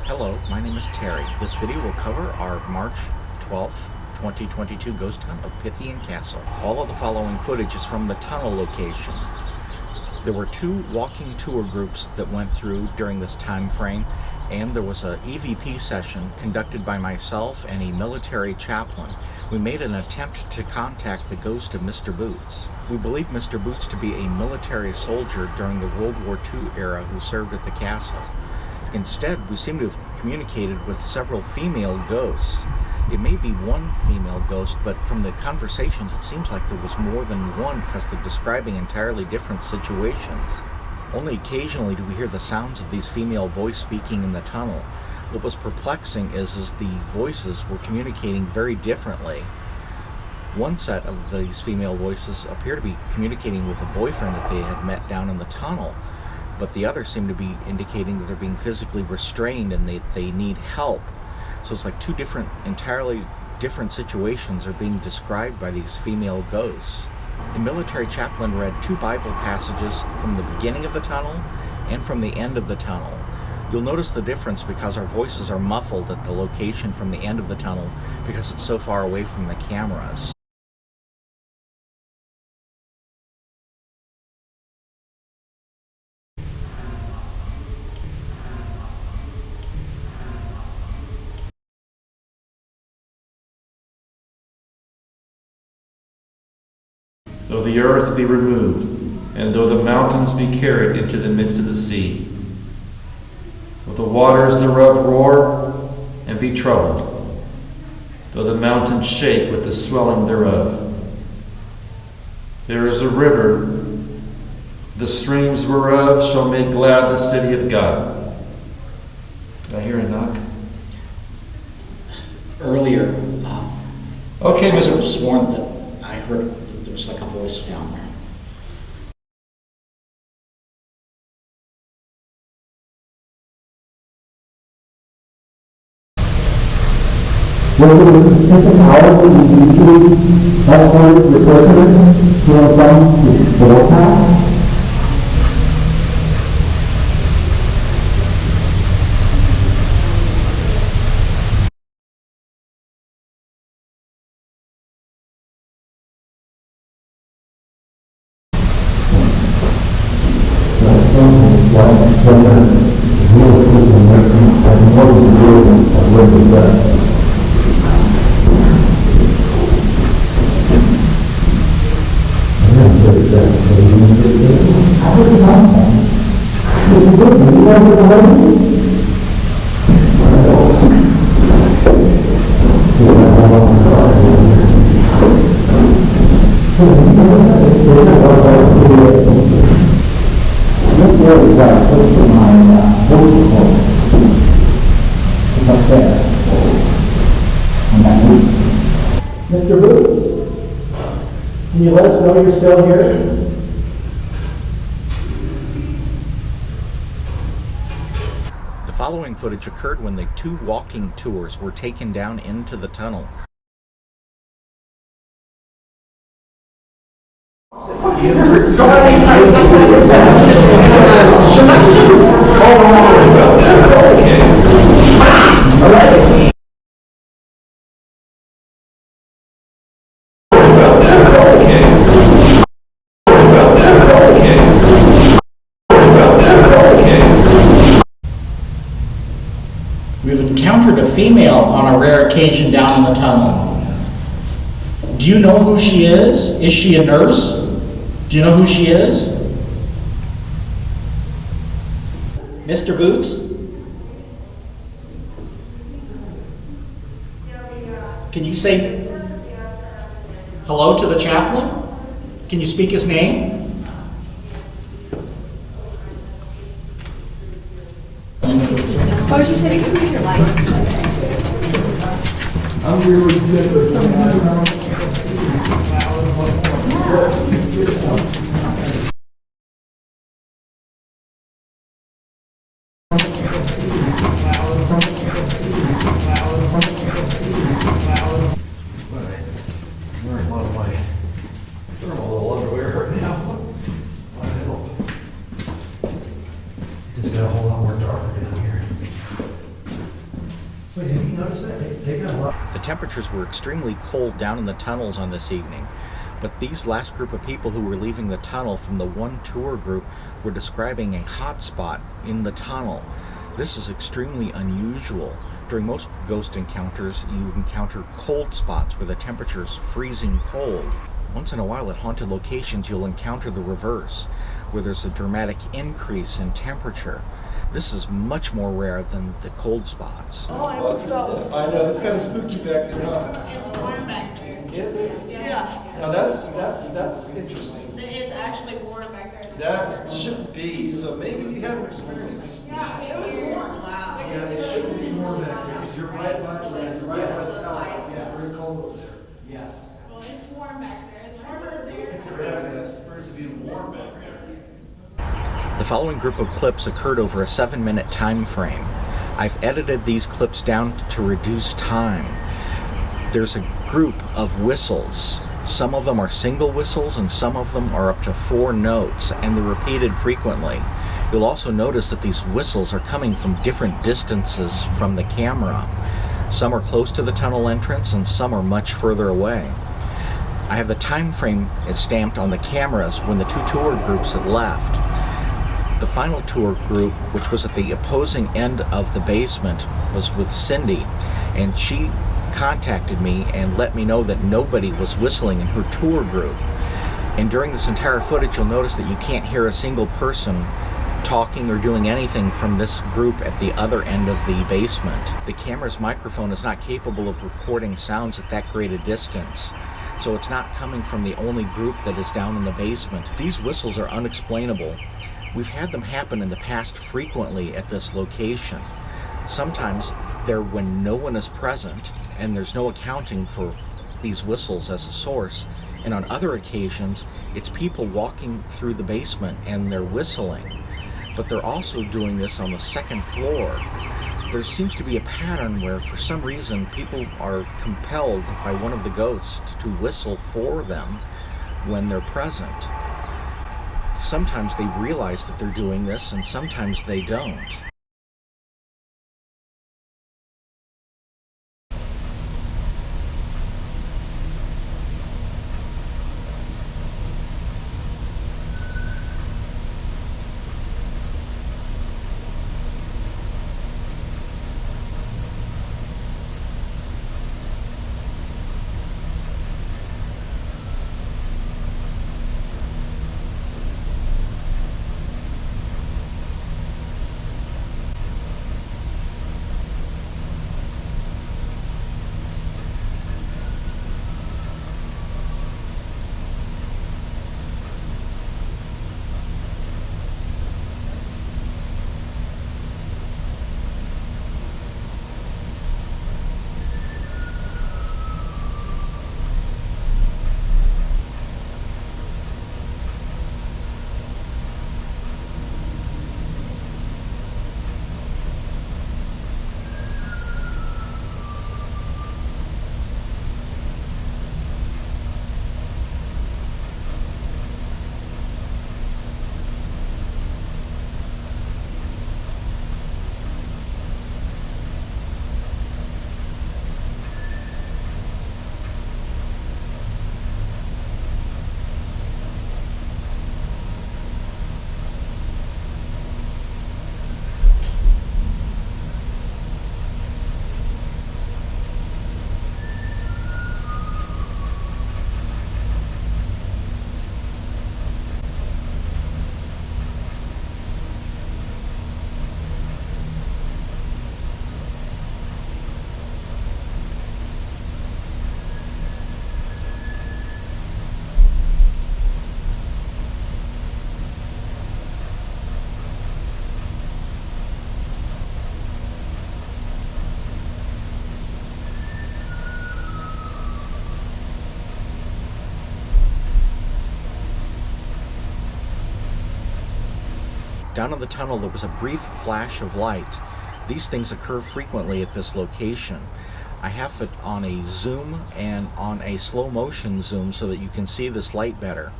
Hello, my name is Terry. This video will cover our March 12th, 2022 ghost hunt of Pythian Castle. All of the following footage is from the tunnel location. There were two walking tour groups that went through during this time frame, and there was an EVP session conducted by myself and a military chaplain. We made an attempt to contact the ghost of Mr. Boots. We believe Mr. Boots to be a military soldier during the World War II era who served at the castle. Instead, we seem to have communicated with several female ghosts. It may be one female ghost, but from the conversations it seems like there was more than one because they're describing entirely different situations. Only occasionally do we hear the sounds of these female voices speaking in the tunnel. What was perplexing is the voices were communicating very differently. One set of these female voices appear to be communicating with a boyfriend that they had met down in the tunnel, but the others seem to be indicating that they're being physically restrained and they need help. So it's like two entirely different situations are being described by these female ghosts. The military chaplain read two Bible passages from the beginning of the tunnel and from the end of the tunnel. You'll notice the difference because our voices are muffled at the location from the end of the tunnel because it's so far away from the cameras. Though the earth be removed, and though the mountains be carried into the midst of the sea, though the waters thereof roar and be troubled, though the mountains shake with the swelling thereof, there is a river, the streams whereof shall make glad the city of God. Did I hear a knock? Earlier, Okay, I Mr. was sworn that I heard that there was like a voice down there. This is how we usually upload the person from the broadcast. Mr. Boots, can you let us know you're still here? The following footage occurred when the two walking tours were taken down into the tunnel. We've encountered a female on a rare occasion down in the tunnel. Do you know who she is? Is she a nurse? Do you know who she is? Mr. Boots? Can you say hello to the chaplain? Can you speak his name? Oh, she said you can use your lights. Wearing a lot of my thermal underwear right now. What the hell? Just got a whole lot more darker down here. you notice that? They got a lot. The temperatures were extremely cold down in the tunnels on this evening, but these last group of people who were leaving the tunnel from the one tour group were describing a hot spot in the tunnel. This is extremely unusual. During most ghost encounters, you encounter cold spots where the temperature is freezing cold. Once in a while at haunted locations, you'll encounter the reverse, where there's a dramatic increase in temperature. This is much more rare than the cold spots. Oh, I was felt. I know, it's kind of spooky back there, huh? It's warm back there. Is it? Yeah. Now that's interesting. It's actually warm back there. That should be, so maybe you had an experience. Yeah, it was warm. Wow. Yeah, it should be warm back there, because you're right by the tower. Yeah, very cold over there. Yes. Well, it's warm back there. It's warmer there. For having us, supposed to be warm back there. The following group of clips occurred over a 7-minute time frame. I've edited these clips down to reduce time. There's a group of whistles. Some of them are single whistles and some of them are up to 4 notes, and they're repeated frequently. You'll also notice that these whistles are coming from different distances from the camera. Some are close to the tunnel entrance and some are much further away. I have the time frame stamped on the cameras when the 2 tour groups had left. The final tour group, which was at the opposing end of the basement, was with Cindy, and she contacted me and let me know that nobody was whistling in her tour group. And during this entire footage, you'll notice that you can't hear a single person talking or doing anything from this group at the other end of the basement. The camera's microphone is not capable of recording sounds at that great a distance, so it's not coming from the only group that is down in the basement. These whistles are unexplainable. We've had them happen in the past frequently at this location. Sometimes they're when no one is present and there's no accounting for these whistles as a source. And on other occasions, it's people walking through the basement and they're whistling. But they're also doing this on the 2nd floor. There seems to be a pattern where for some reason people are compelled by one of the ghosts to whistle for them when they're present. Sometimes they realize that they're doing this and sometimes they don't. Down in the tunnel, there was a brief flash of light. These things occur frequently at this location. I have it on a zoom and on a slow motion zoom so that you can see this light better.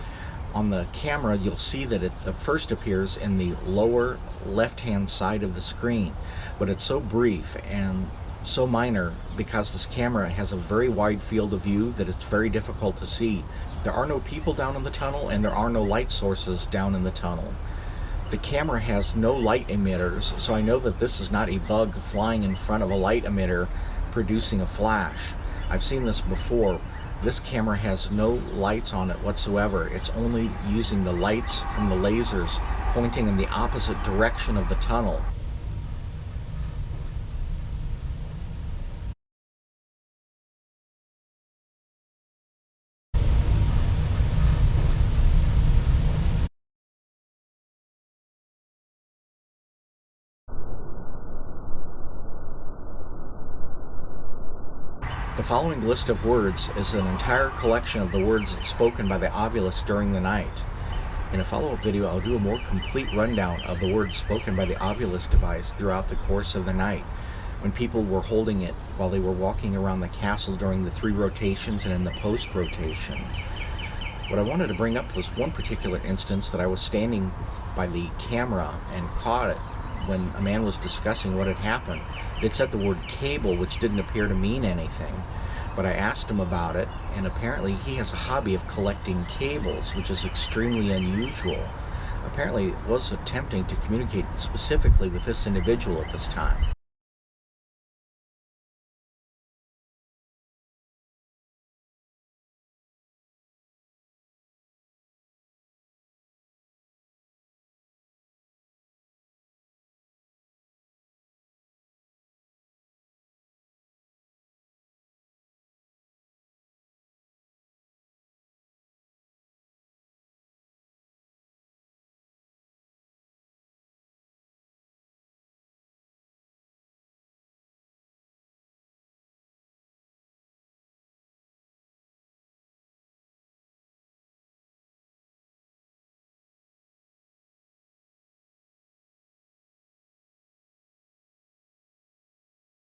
On the camera, you'll see that it first appears in the lower left-hand side of the screen, but it's so brief and so minor because this camera has a very wide field of view that it's very difficult to see. There are no people down in the tunnel, and there are no light sources down in the tunnel. The camera has no light emitters, so I know that this is not a bug flying in front of a light emitter producing a flash. I've seen this before. This camera has no lights on it whatsoever. It's only using the lights from the lasers pointing in the opposite direction of the tunnel. The following list of words is an entire collection of the words spoken by the ovulus during the night. In a follow-up video, I'll do a more complete rundown of the words spoken by the ovulus device throughout the course of the night, when people were holding it while they were walking around the castle during the 3 rotations and in the post-rotation. What I wanted to bring up was one particular instance that I was standing by the camera and caught it when a man was discussing what had happened. It said the word cable, which didn't appear to mean anything, but I asked him about it, and apparently he has a hobby of collecting cables, which is extremely unusual. Apparently it was attempting to communicate specifically with this individual at this time.